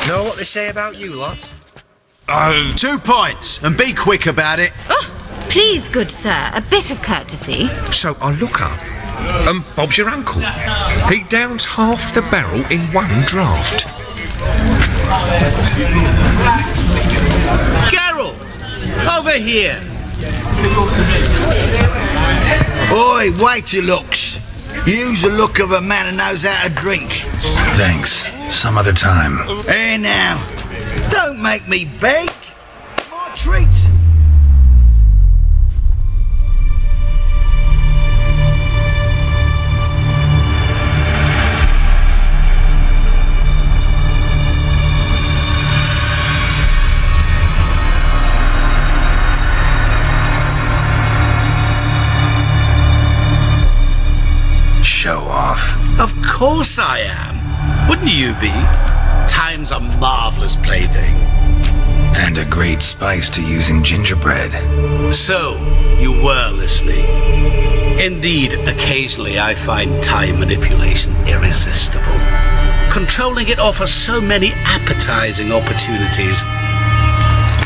Know what they say about you lot? 2 points, and be quick about it. Please, good sir, a bit of courtesy. So I look up, and Bob's your uncle. He downs half the barrel in one draught. Geralt! Over here! Oi, wait your looks. Use the look of a man who knows how to drink. Thanks. Some other time. Here now. Don't make me beg. My treats. Show off. Of course I am. Wouldn't you be? Time's a marvellous plaything. And a great spice to use in gingerbread. So, you were listening. Indeed, occasionally I find time manipulation irresistible. Controlling it offers so many appetizing opportunities.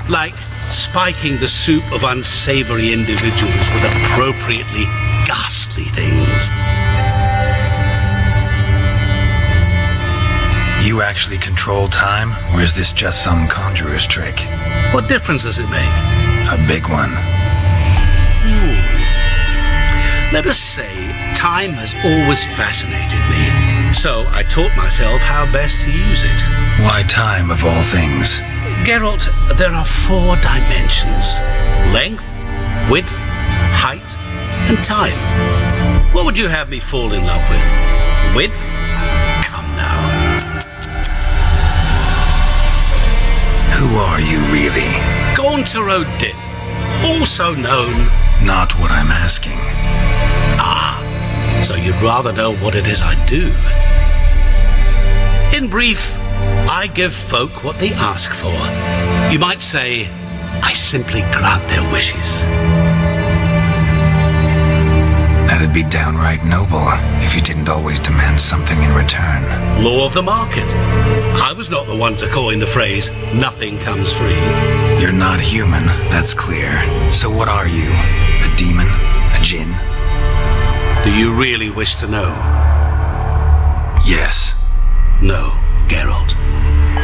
Like spiking the soup of unsavory individuals with appropriately ghastly things. You actually control time, or is this just some conjurer's trick? What difference does it make? A big one. Let us say time has always fascinated me, so I taught myself how best to use it. Why time, of all things? Geralt, there are 4 dimensions. Length, width, height, and time. What would you have me fall in love with? Width? Come now. Who are you, really? GAUNTER DIMM, also known... Not what I'm asking. So you'd rather know what it is I do. In brief, I give folk what they ask for. You might say, I simply grant their wishes. That'd be downright noble if you didn't always demand something in return. Law of the market. I was not the one to coin the phrase, nothing comes free. You're not human, that's clear. So what are you? A demon? A djinn? Do you really wish to know? Yes. No, Geralt.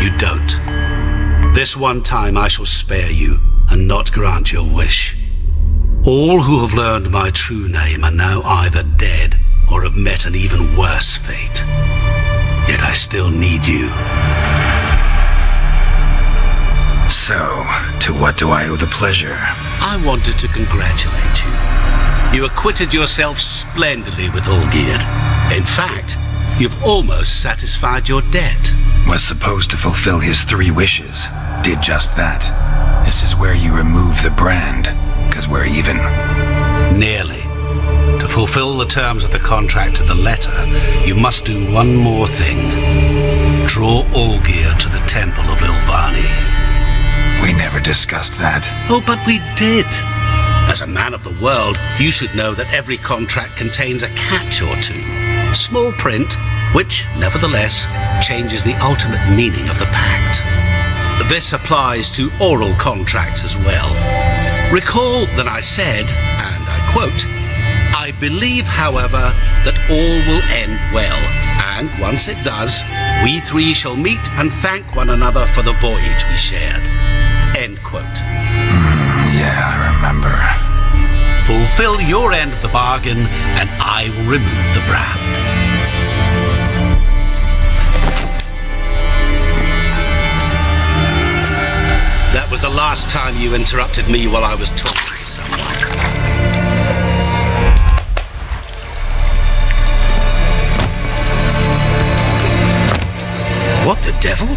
You don't. This one time I shall spare you and not grant your wish. All who have learned my true name are now either dead or have met an even worse fate. Yet I still need you. So, to what do I owe the pleasure? I wanted to congratulate you. You acquitted yourself splendidly with OLGIERD. In fact, you've almost satisfied your debt. Was supposed to fulfill his 3 wishes. Did just that. This is where you remove the brand, 'cause we're even. Nearly. To fulfill the terms of the contract to the letter, you must do one more thing. Draw OLGIERD to the Temple of Lilvani. We never discussed that. Oh, but we did. As a man of the world, you should know that every contract contains a catch or two. Small print, which, nevertheless, changes the ultimate meaning of the pact. This applies to oral contracts as well. Recall that I said, and I quote, I believe, however, that all will end well, and once it does, we 3 shall meet and thank one another for the voyage we shared. End quote. Yeah, I remember. Fulfill your end of the bargain, and I will remove the brand. That was the last time you interrupted me while I was talking to someone. What the devil?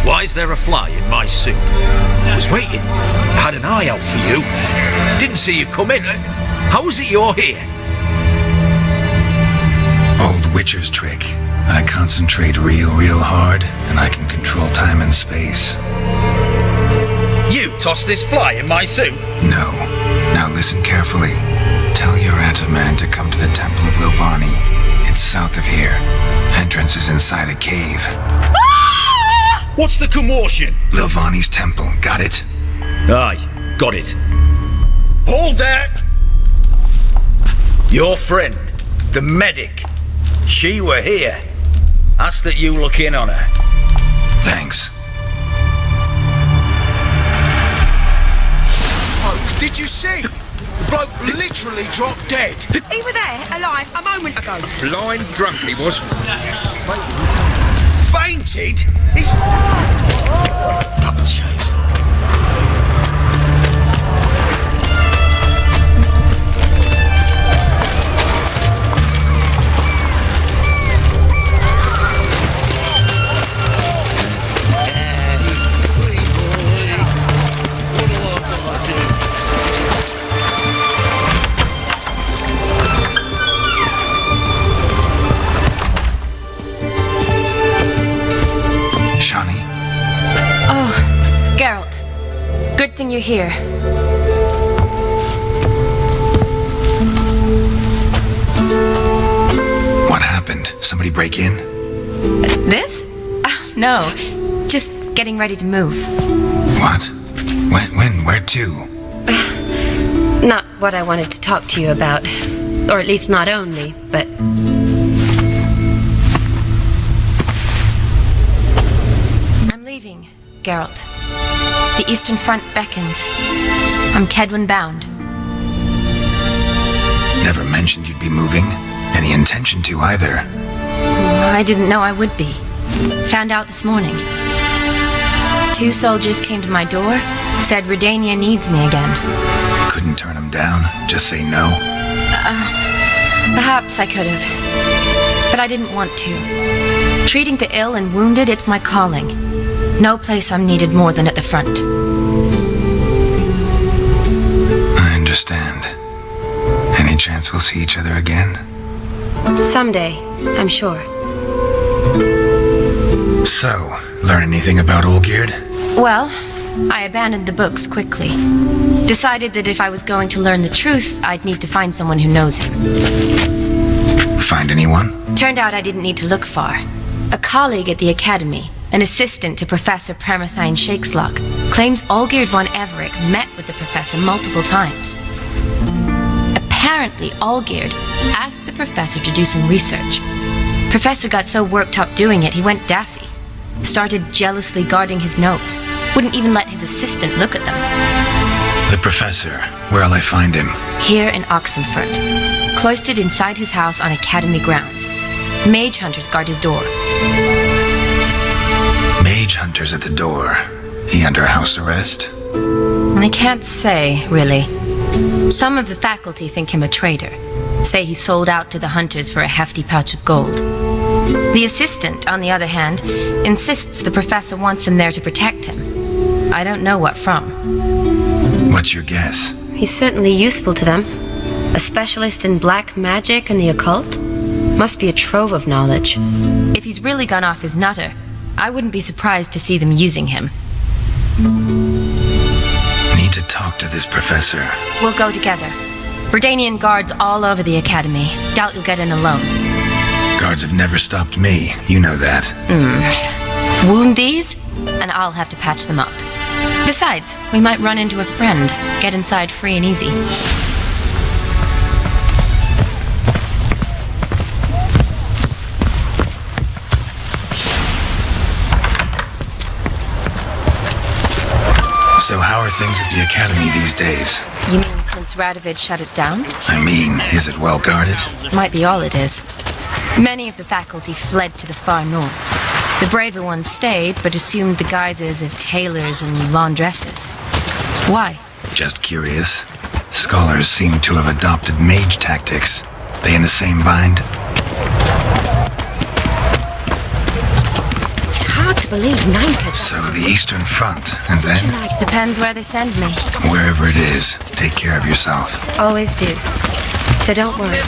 Why is there a fly in my soup? I was waiting. I had an eye out for you. Didn't see you come in. How is it you're here? Old Witcher's trick. I concentrate real hard, and I can control time and space. You tossed this fly in my soup? No. Now listen carefully. Tell your Ataman to come to the Temple of Lilvani. It's south of here. Entrance is inside a cave. What's the commotion? Lilvani's temple, got it? Aye, got it. Hold that! Your friend, the medic, she were here. Asked that you look in on her. Thanks. Oh, did you see? The bloke literally dropped dead. He were there, alive, a moment ago. Blind drunk he was. Fainted? Double chase. Shani? Oh, Geralt. Good thing you're here. What happened? Somebody break in? This? No. Just getting ready to move. What? When? Where to? Not what I wanted to talk to you about. Or at least not only, but... I'm leaving, Geralt. The Eastern Front beckons. I'm Kedwin bound. Never mentioned you'd be moving. Any intention to either. I didn't know I would be. Found out this morning. 2 soldiers came to my door, said Redania needs me again. Couldn't turn him down? Just say no? Perhaps I could have. But I didn't want to. Treating the ill and wounded, it's my calling. No place I'm needed more than at the front. I understand. Any chance we'll see each other again? Someday, I'm sure. So, learn anything about OLGIERD? Well, I abandoned the books quickly. Decided that if I was going to learn the truth, I'd need to find someone who knows him. Find anyone? Turned out I didn't need to look far. A colleague at the Academy, an assistant to Professor Permathine SHAKESLOCK, claims OLGIERD von EVEREC met with the professor multiple times. Apparently, OLGIERD asked the professor to do some research. Professor got so worked up doing it, he went daffy. Started jealously guarding his notes. Wouldn't even let his assistant look at them. The professor. Where'll I find him? Here in Oxenfurt. Cloistered inside his house on Academy grounds. Mage hunters guard his door. Mage hunters at the door. He under house arrest? I can't say, really. Some of the faculty think him a traitor. Say he sold out to the hunters for a hefty pouch of gold. The assistant, on the other hand, insists the professor wants him there to protect him. I don't know what from. What's your guess? He's certainly useful to them. A specialist in black magic and the occult? Must be a trove of knowledge. If he's really gone off his nutter, I wouldn't be surprised to see them using him. Need to talk to this professor. We'll go together. Redanian guards all over the Academy. Doubt you'll get in alone. Guards have never stopped me, you know that. Wound these, and I'll have to patch them up. Besides, we might run into a friend. Get inside free and easy. So how are things at the Academy these days? You mean since Radovid shut it down? I mean, is it well guarded? Might be all it is. Many of the faculty fled to the far north. The braver ones stayed, but assumed the guises of tailors and laundresses. Why? Just curious. Scholars seem to have adopted mage tactics. They in the same bind? It's hard to believe Nanka. So the Eastern Front, and then? Depends where they send me. Wherever it is, take care of yourself. Always do. So don't worry.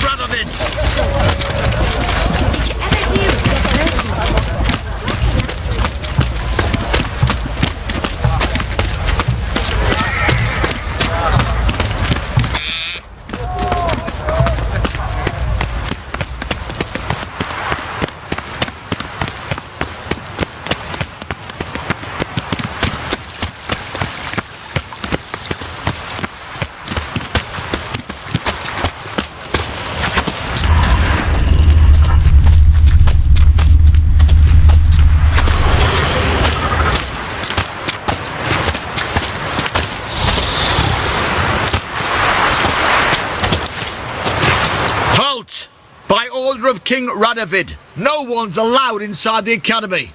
King Radovid. No one's allowed inside the academy.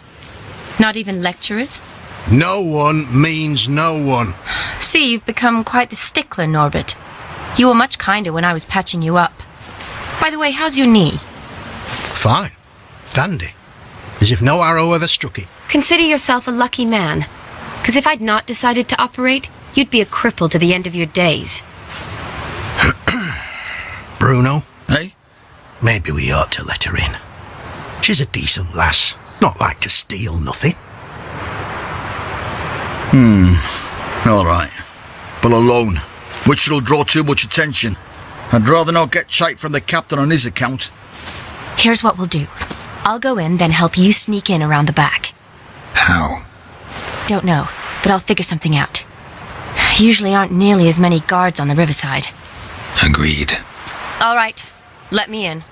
Not even lecturers? No one means no one. See, you've become quite the stickler, Norbert. You were much kinder when I was patching you up. By the way, how's your knee? Fine. Dandy. As if no arrow ever struck it. Consider yourself a lucky man. Because if I'd not decided to operate, you'd be a cripple to the end of your days. Bruno? Eh? Maybe we ought to let her in. She's a decent lass. Not like to steal nothing. All right. But alone, which will draw too much attention. I'd rather not get shite from the captain on his account. Here's what we'll do. I'll go in, then help you sneak in around the back. How? Don't know, but I'll figure something out. Usually aren't nearly as many guards on the riverside. Agreed. All right, let me in.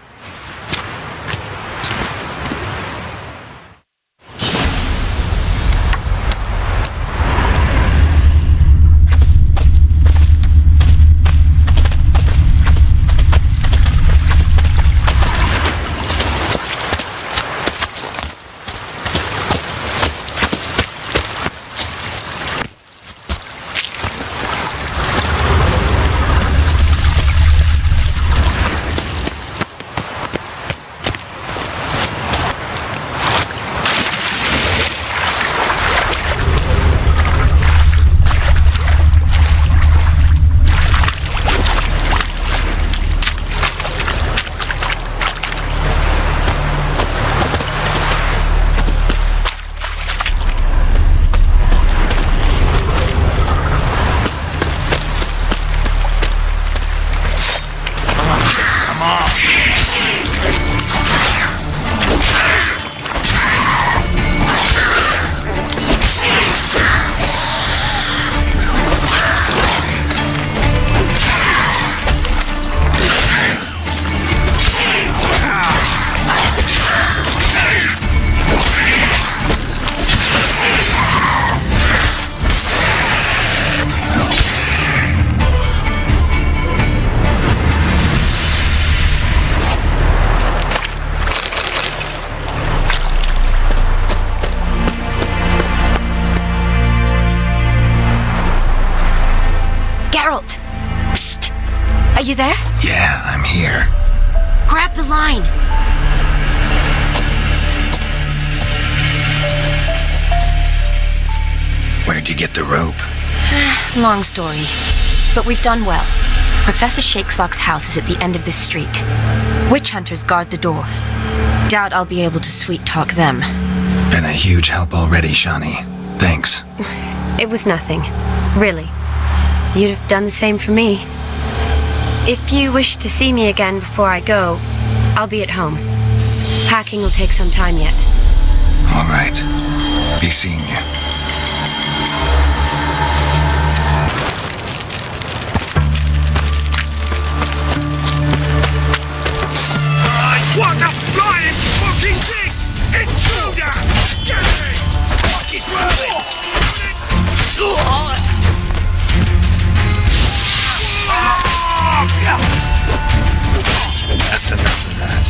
Are you there? Yeah, I'm here. Grab the line. Where'd you get the rope? Long story. But we've done well. Professor SHAKESLOCK's house is at the end of this street. Witch hunters guard the door. Doubt I'll be able to sweet-talk them. Been a huge help already, SHANI. Thanks. It was nothing. Really. You'd have done the same for me. If you wish to see me again before I go, I'll be at home. Packing will take some time yet. All right. Be seeing you. What the flying fuck is this? Intruder! Get me! Fuck is working! That's enough of that.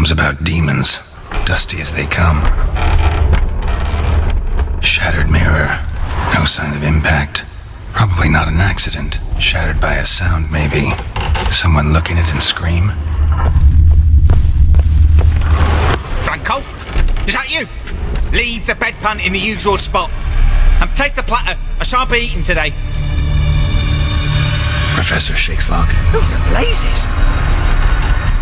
poems about demons, dusty as they come. Shattered mirror. No sign of impact. Probably not an accident. Shattered by a sound, maybe. Someone look in it and scream. Franco? Is that you? Leave the bedpan in the usual spot. And take the platter. I shan't be eating today. Professor SHAKESLOCK. Who the blazes?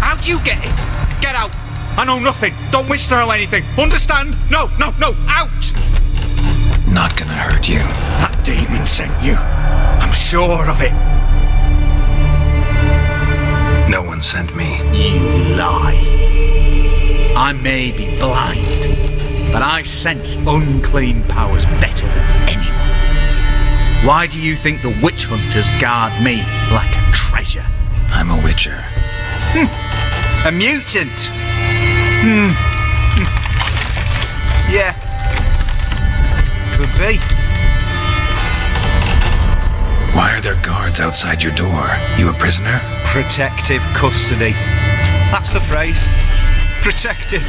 How'd you get it? Get out. I know nothing. Don't whisper or anything. Understand? No, out! Not gonna hurt you. That demon sent you. I'm sure of it. No one sent me. You lie. I may be blind, but I sense unclean powers better than anyone. Why do you think the witch hunters guard me like a treasure? I'm a witcher. A mutant? Yeah. Could be. Why are there guards outside your door? You a prisoner? Protective custody. That's the phrase. Protective.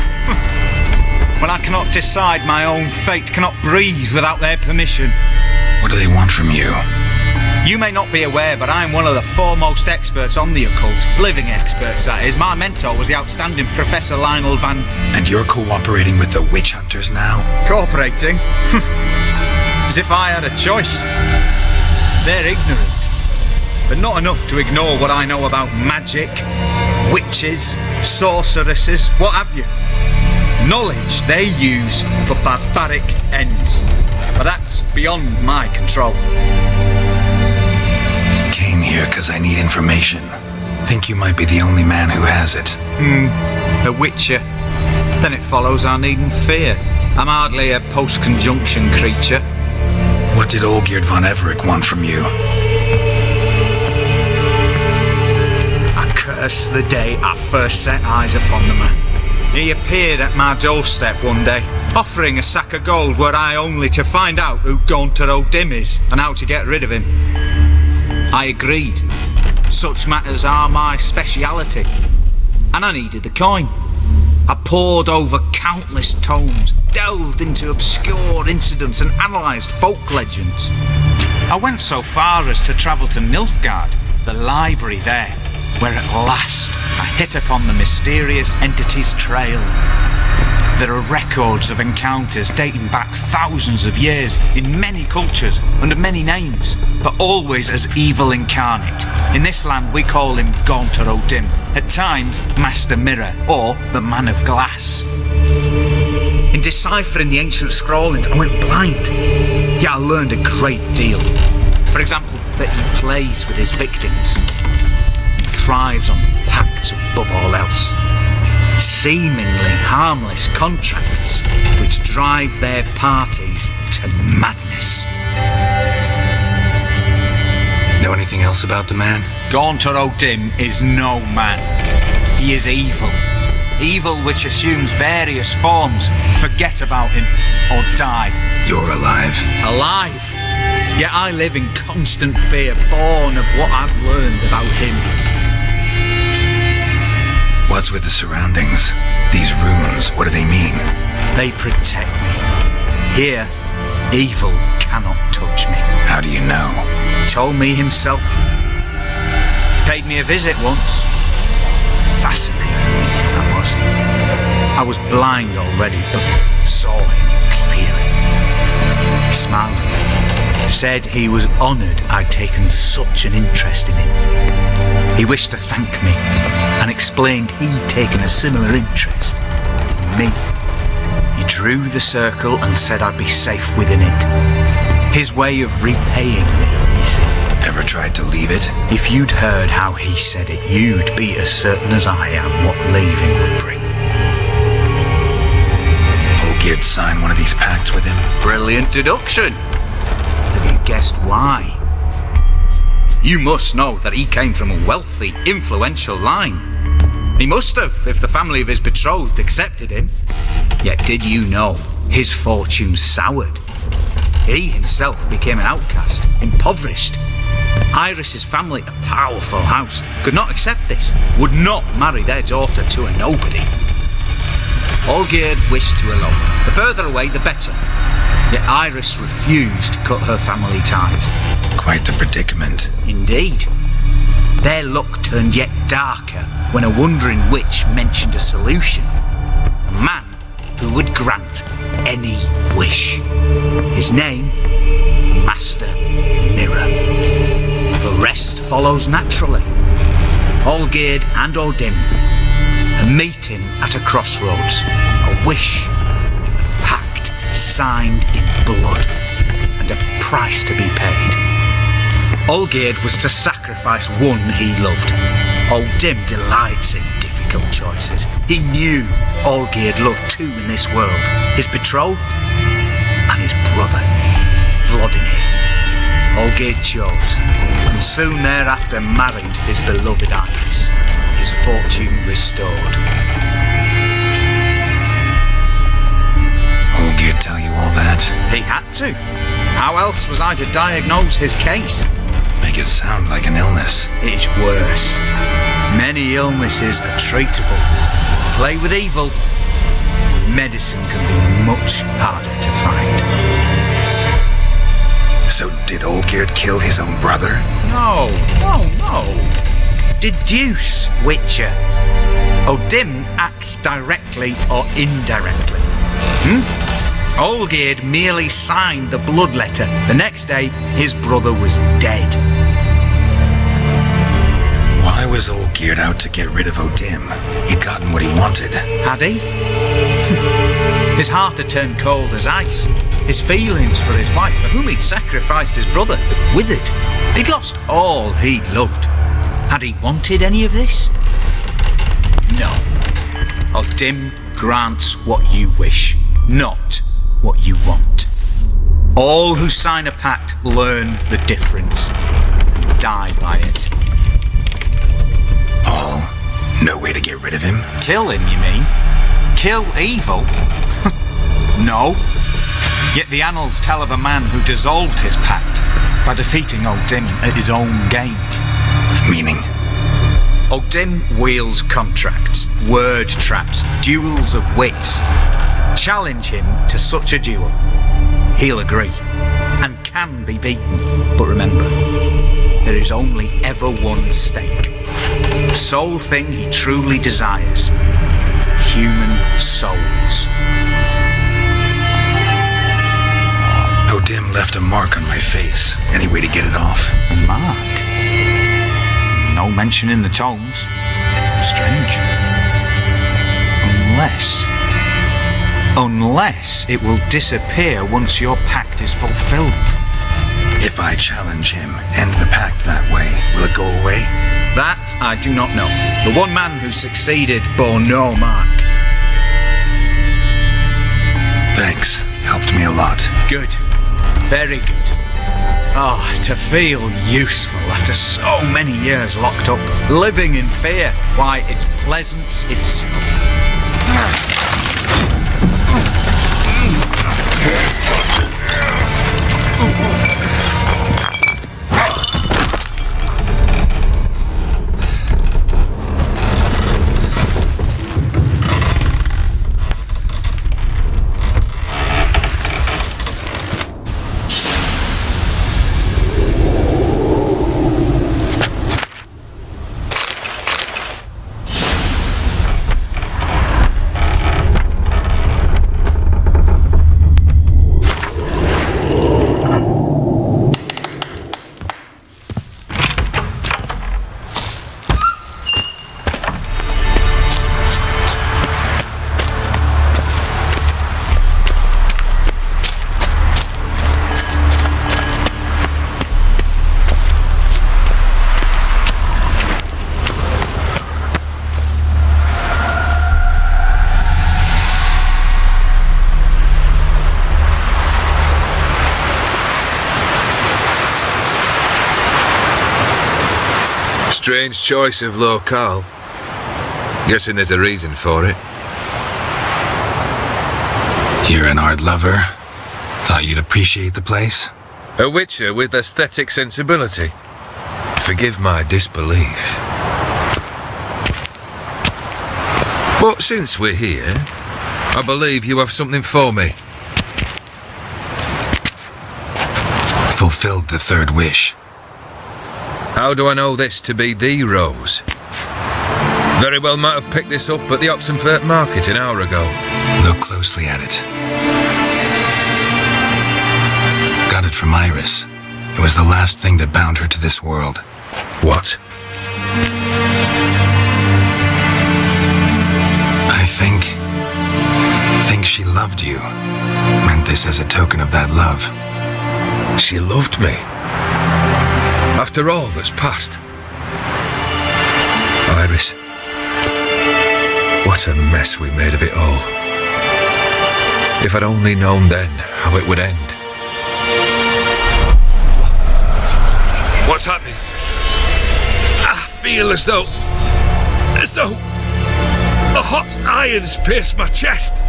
When I cannot decide my own fate, cannot breathe without their permission. What do they want from you? You may not be aware, but I'm one of the foremost experts on the occult. Living experts, that is. My mentor was the outstanding Professor Lionel Van... And you're cooperating with the witch hunters now? Cooperating? As if I had a choice. They're ignorant, but not enough to ignore what I know about magic, witches, sorceresses, what have you. Knowledge they use for barbaric ends, but that's beyond my control. Came here because I need information. Think you might be the only man who has it. A witcher. Then it follows I needn't fear. I'm hardly a post-conjunction creature. What did OLGIERD von EVEREC want from you? I curse the day I first set eyes upon the man. He appeared at my doorstep one day, offering a sack of gold were I only to find out who GAUNTER DIMM is and how to get rid of him. I agreed. Such matters are my speciality. And I needed the coin. I pored over countless tomes, delved into obscure incidents and analysed folk legends. I went so far as to travel to Nilfgaard, the library there, where at last I hit upon the mysterious entity's trail. There are records of encounters dating back thousands of years in many cultures under many names, but always as evil incarnate. In this land we call him GAUNTER DIMM, at times Master Mirror or the Man of Glass. In deciphering the ancient scrawlings I went blind, yet I learned a great deal. For example, that he plays with his victims and thrives on pacts above all else. Seemingly harmless contracts which drive their parties to madness. Know anything else about the man? GAUNTER DIMM is no man. He is evil. Evil which assumes various forms. Forget about him or die. You're alive. Alive? Yet I live in constant fear, born of what I've learned about him. What's with the surroundings? These runes, what do they mean? They protect me. Here, evil cannot touch me. How do you know? He told me himself. Paid me a visit once. Fascinating meeting that was. I was blind already, but saw him clearly. He smiled at me. Said he was honoured I'd taken such an interest in him. He wished to thank me and explained he'd taken a similar interest in me. He drew the circle and said I'd be safe within it. His way of repaying me, you see. Ever tried to leave it? If you'd heard how he said it, you'd be as certain as I am what leaving would bring. OLGIERD sign one of these pacts with him? Brilliant deduction. Have you guessed why? You must know that he came from a wealthy, influential line. He must have, if the family of his betrothed accepted him. Yet did you know his fortune soured? He himself became an outcast, impoverished. Iris's family, a powerful house, could not accept this, would not marry their daughter to a nobody. OLGIERD wished to elope. The further away, the better. Yet Iris refused to cut her family ties. Quite the predicament. Indeed. Their luck turned yet darker when a wandering witch mentioned a solution. A man who would grant any wish. His name, Master Mirror. The rest follows naturally. OLGIERD and DIMM. A meeting at a crossroads. A wish. A pact signed in blood. And a price to be paid. OLGIERD was to sacrifice one he loved. DIMM delights in difficult choices. He knew OLGIERD loved two in this world. His betrothed and his brother, Vladimir. OLGIERD chose, and soon thereafter married his beloved Iris, his fortune restored. OLGIERD tell you all that? He had to. How else was I to diagnose his case? Make it sound like an illness. It is worse. Many illnesses are treatable. Play with evil. Medicine can be much harder to find. So did OLGIERD kill his own brother? No. Deduce, Witcher. DIMM acts directly or indirectly. OLGIERD merely signed the blood letter. The next day, his brother was dead. Why was OLGIERD out to get rid of DIMM? He'd gotten what he wanted. Had he? His heart had turned cold as ice. His feelings for his wife, for whom he'd sacrificed his brother, had withered. He'd lost all he'd loved. Had he wanted any of this? No. DIMM grants what you wish, not what you want. All who sign a pact learn the difference and die by it. All? No way to get rid of him? Kill him, you mean? Kill evil? No. Yet the annals tell of a man who dissolved his pact by defeating DIMM at his own game. Meaning? DIMM wields contracts, word traps, duels of wits. Challenge him to such a duel. He'll agree, and can be beaten. But remember, there is only ever one stake. The sole thing he truly desires. Human souls. DIMM left a mark on my face. Any way to get it off? A mark? No mention in the tomes. Strange. Unless it will disappear once your pact is fulfilled. If I challenge him, end the pact that way, will it go away? That I do not know. The one man who succeeded bore no mark. Thanks. Helped me a lot. Good. Very good. To feel useful after so many years locked up, living in fear. Why, it's pleasance itself. Strange choice of locale. Guessing there's a reason for it. You're an art lover. Thought you'd appreciate the place. A witcher with aesthetic sensibility. Forgive my disbelief. But since we're here, I believe you have something for me. Fulfilled the third wish. How do I know this to be the rose? Very well might have picked this up at the Oxenfurt market an hour ago. Look closely at it. Got it from Iris. It was the last thing that bound her to this world. What? I think she loved you. Meant this as a token of that love. She loved me. After all that's passed. Iris. What a mess we made of it all. If I'd only known then how it would end. What's happening? I feel as though a hot iron's pierced my chest.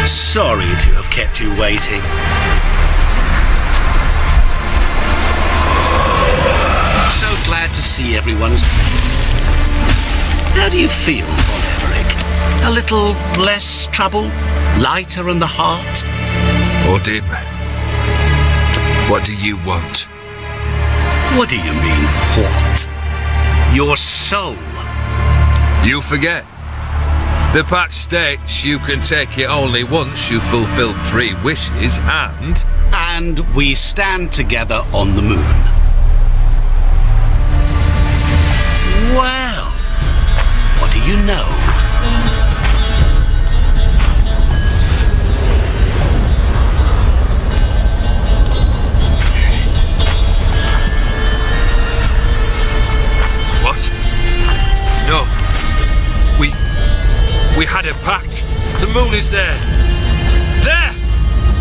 Sorry to have kept you waiting. So glad to see everyone's... How do you feel, EVEREC? A little less troubled? Lighter in the heart? Or dim? What do you want? What do you mean, what? Your soul. You forget. The pact states you can take it only once you've fulfilled 3 wishes and... And we stand together on the moon. Well, what do you know? What? No. We had a pact. The moon is there. There!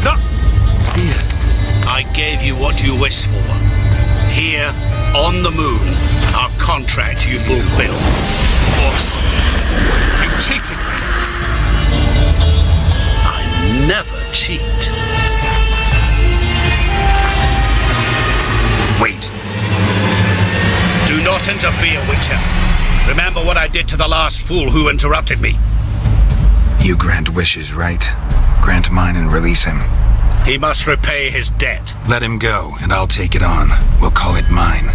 Not here. I gave you what you wished for. Here, on the moon, our contract you fulfilled. Boss, you cheated me. I never cheat. Wait. Do not interfere, Witcher. Remember what I did to the last fool who interrupted me. You grant wishes, right? Grant mine and release him. He must repay his debt. Let him go, and I'll take it on. We'll call it mine.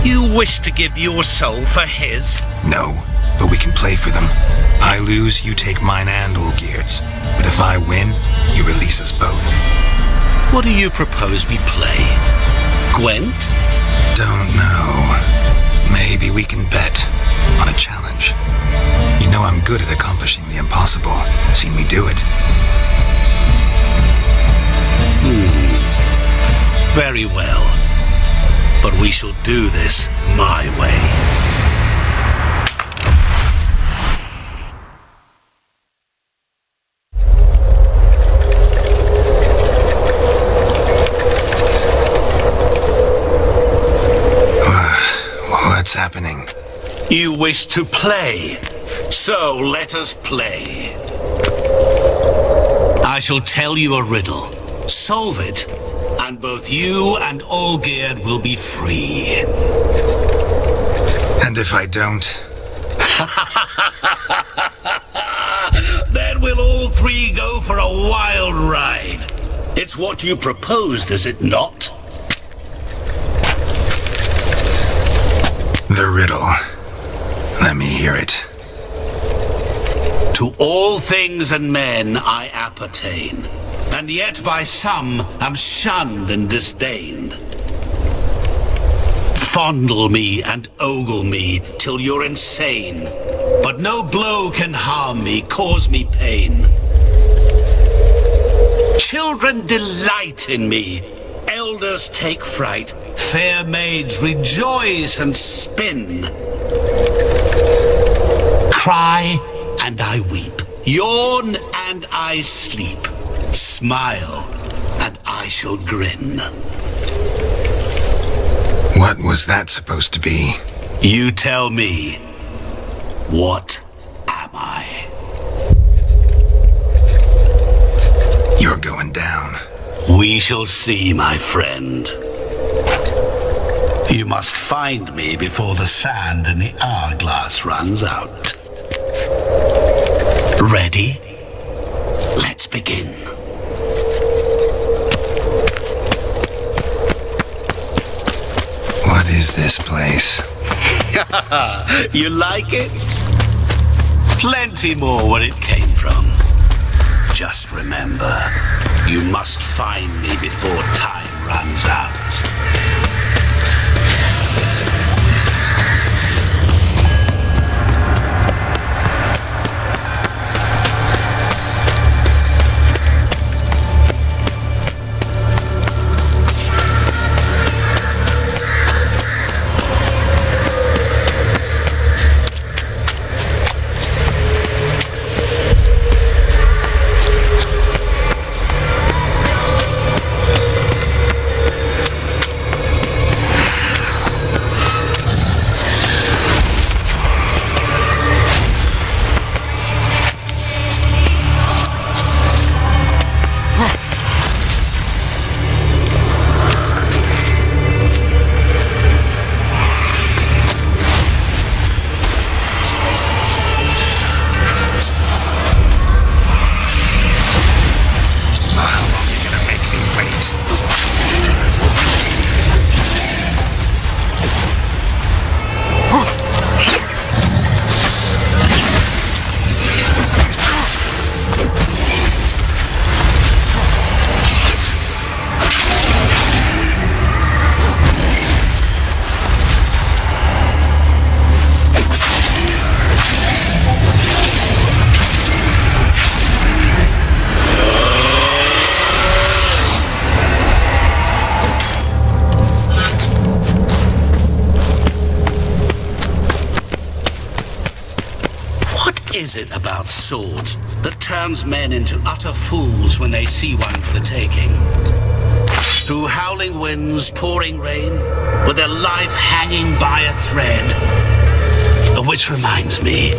You wish to give your soul for his? No, but we can play for them. I lose, you take mine and OLGIERD's. But if I win, you release us both. What do you propose we play? Gwent? Don't know. Maybe we can bet on a challenge. You know I'm good at accomplishing the impossible. Seen me do it. Very well. But we shall do this my way. What's happening? You wish to play, so let us play. I shall tell you a riddle. Solve it, and both you and OLGIERD will be free. And if I don't? Then we'll all 3 go for a wild ride. It's what you proposed, is it not? The riddle. Let me hear it. To all things and men I appertain, and yet by some am shunned and disdained. Fondle me and ogle me till you're insane, but no blow can harm me, cause me pain. Children delight in me, elders take fright, fair maids rejoice and spin. Cry and I weep, yawn and I sleep, smile and I shall grin. What was that supposed to be? You tell me. What am I? We shall see, my friend. You must find me before the sand in the hourglass runs out. Ready? Let's begin. What is this place? You like it? Plenty more where it came from. Just remember, you must find me before time runs out. Is it about swords that turns men into utter fools when they see one for the taking? Through howling winds, pouring rain, with their life hanging by a thread. Which reminds me,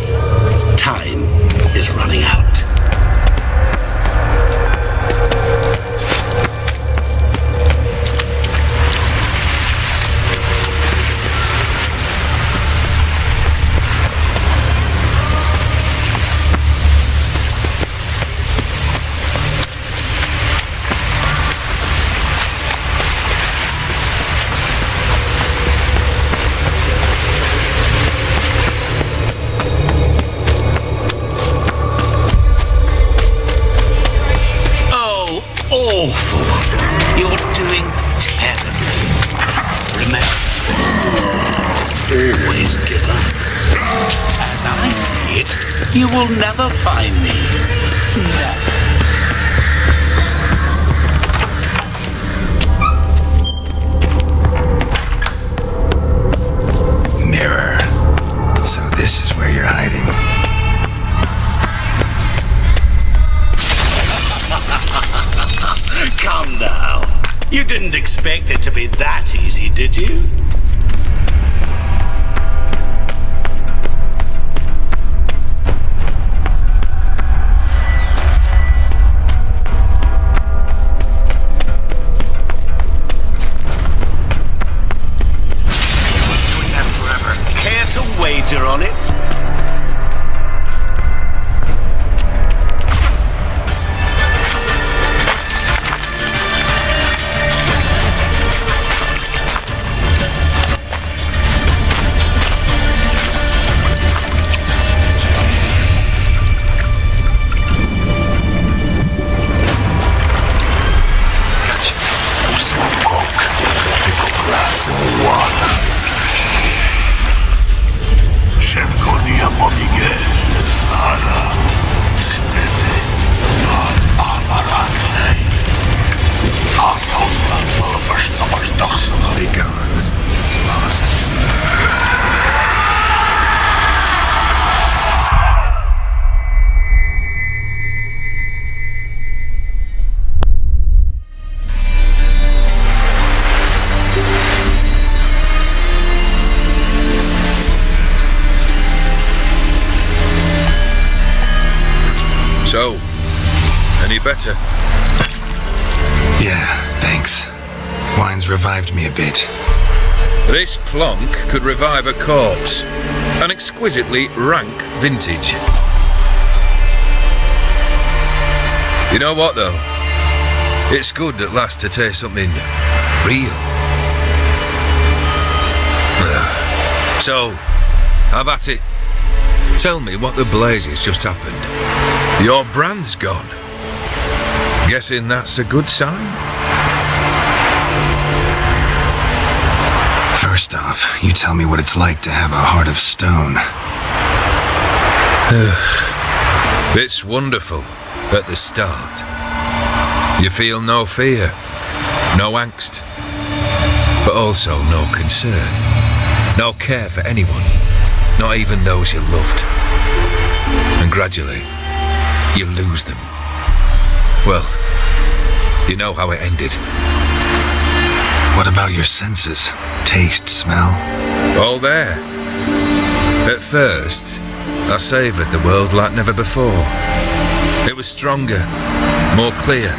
time is running out. You will never find me. Never. Mirror. So this is where you're hiding. Come now. You didn't expect it to be that easy, did you? On it? So, any better? Yeah, thanks. Wine's revived me a bit. This plonk could revive a corpse. An exquisitely rank vintage. You know what, though? It's good at last to taste something real. So, have at it. Tell me what the blazes just happened. Your brand's gone. Guessing that's a good sign? First off, you tell me what it's like to have a heart of stone. It's wonderful at the start. You feel no fear, no angst, but also no concern, no care for anyone, not even those you loved. And gradually, you lose them. Well, you know how it ended. What about your senses? Taste, smell? All there. At first, I savoured the world like never before. It was stronger, more clear.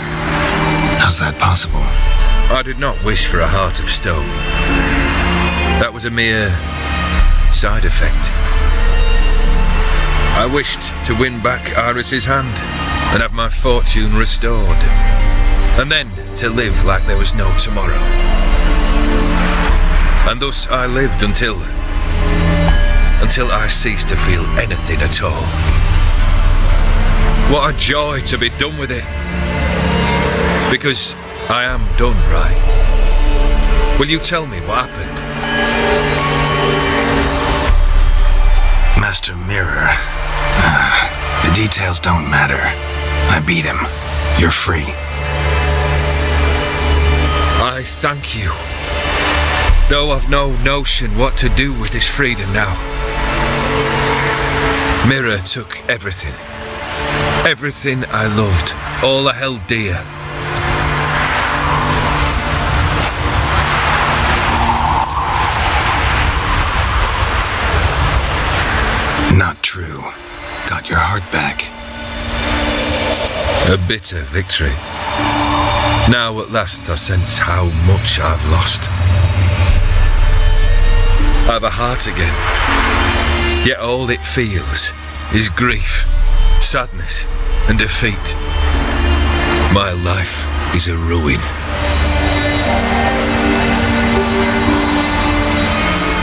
How's that possible? I did not wish for a heart of stone. That was a mere side effect. I wished to win back Iris's hand and have my fortune restored. And then to live like there was no tomorrow. And thus I lived until I ceased to feel anything at all. What a joy to be done with it. Because I am done, right? Will you tell me what happened? Master Mirror. The details don't matter. I beat him. You're free. I thank you. Though I've no notion what to do with this freedom now. Mirror took everything. Everything I loved. All I held dear. Not true. Got your heart back. A bitter victory. Now at last I sense how much I've lost. I've a heart again. Yet all it feels is grief, sadness, and defeat. My life is a ruin.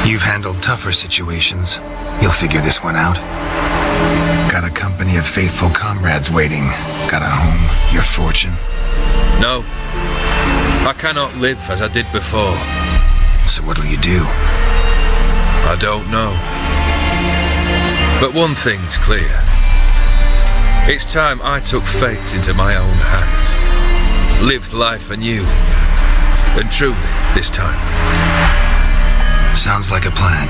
You've handled tougher situations. You'll figure this one out. Got a company of faithful comrades waiting. Got a home, your fortune. No, I cannot live as I did before. So what'll you do? I don't know. But one thing's clear. It's time I took fate into my own hands. Lived life anew. And truly, this time. Sounds like a plan.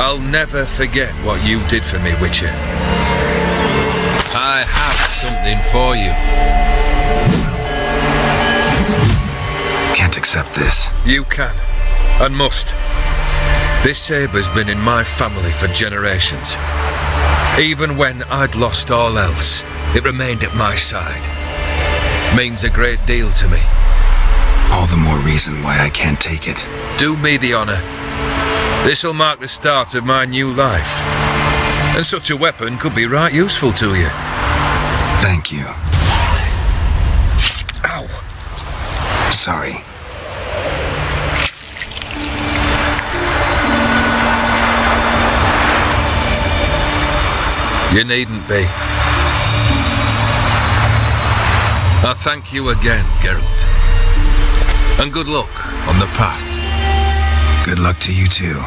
I'll never forget what you did for me, Witcher. I have something for you. Can't accept this. You can, and must. This sabre's been in my family for generations. Even when I'd lost all else, it remained at my side. Means a great deal to me. All the more reason why I can't take it. Do me the honor. This'll mark the start of my new life. And such a weapon could be right useful to you. Thank you. Ow. Sorry. You needn't be. I thank you again, Geralt. And good luck on the path. Good luck to you too.